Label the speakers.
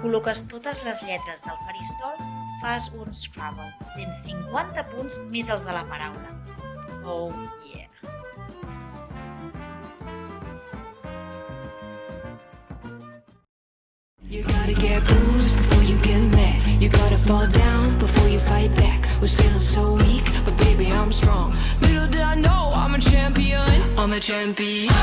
Speaker 1: col·loques totes les lletres del faristol, fas un Scrabble. Tens 50 punts més els de la paraula. Oh yeah!
Speaker 2: You gotta get bruised before you get mad. You gotta fall down before you fight back. Was feeling so weak, but baby I'm strong. Little did I know I'm a champion. I'm a champion.